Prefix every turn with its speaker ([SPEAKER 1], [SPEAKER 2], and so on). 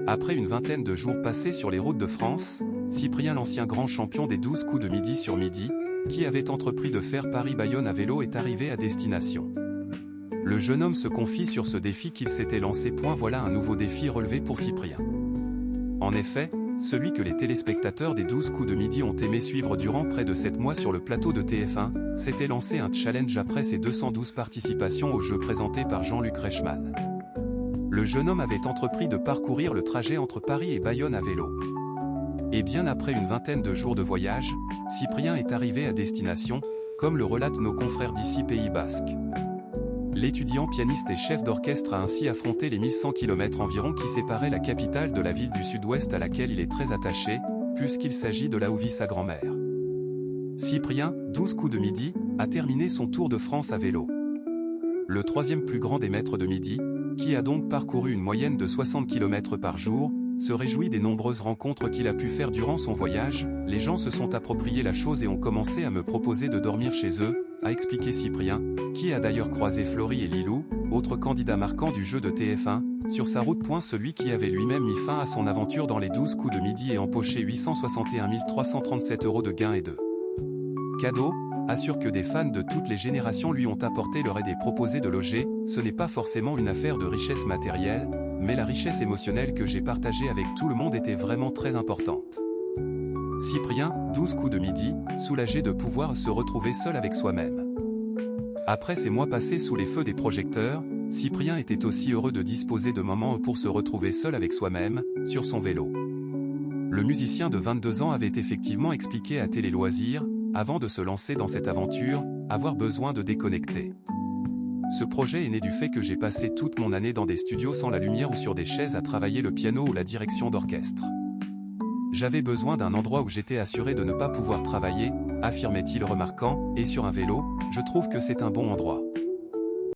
[SPEAKER 1] Après une vingtaine de jours passés sur les routes de France, Cyprien, l'ancien grand champion des 12 coups de midi sur midi, qui avait entrepris de faire Paris-Bayonne à vélo, est arrivé à destination. Le jeune homme se confie sur ce défi qu'il s'était lancé. Voilà un nouveau défi relevé pour Cyprien. En effet, celui que les téléspectateurs des 12 coups de midi ont aimé suivre durant près de 7 mois sur le plateau de TF1, s'était lancé un challenge après ses 212 participations au jeu présenté par Jean-Luc Reichmann. Le jeune homme avait entrepris de parcourir le trajet entre Paris et Bayonne à vélo. Et bien après une vingtaine de jours de voyage, Cyprien est arrivé à destination, comme le relatent nos confrères d'ici Pays Basque. L'étudiant pianiste et chef d'orchestre a ainsi affronté les 1100 km environ qui séparaient la capitale de la ville du sud-ouest à laquelle il est très attaché, puisqu'il s'agit de là où vit sa grand-mère. Cyprien, 12 coups de midi, a terminé son Tour de France à vélo. Le troisième plus grand des maîtres de midi, qui a donc parcouru une moyenne de 60 km par jour, se réjouit des nombreuses rencontres qu'il a pu faire durant son voyage. Les gens se sont appropriés la chose et ont commencé à me proposer de dormir chez eux, a expliqué Cyprien, qui a d'ailleurs croisé Flory et Lilou, autres candidats marquants du jeu de TF1, sur sa route. Celui qui avait lui-même mis fin à son aventure dans les 12 coups de midi et empoché 861 337 € de gains et de cadeaux, assure que des fans de toutes les générations lui ont apporté leur aide et proposé de loger. Ce n'est pas forcément une affaire de richesse matérielle, mais la richesse émotionnelle que j'ai partagée avec tout le monde était vraiment très importante. Cyprien, 12 coups de midi, soulagé de pouvoir se retrouver seul avec soi-même. Après ces mois passés sous les feux des projecteurs, Cyprien était aussi heureux de disposer de moments pour se retrouver seul avec soi-même, sur son vélo. Le musicien de 22 ans avait effectivement expliqué à Télé Loisirs, avant de se lancer dans cette aventure, avoir besoin de déconnecter. Ce projet est né du fait que j'ai passé toute mon année dans des studios sans la lumière ou sur des chaises à travailler le piano ou la direction d'orchestre. J'avais besoin d'un endroit où j'étais assuré de ne pas pouvoir travailler, affirmait-il remarquant, et sur un vélo, je trouve que c'est un bon endroit.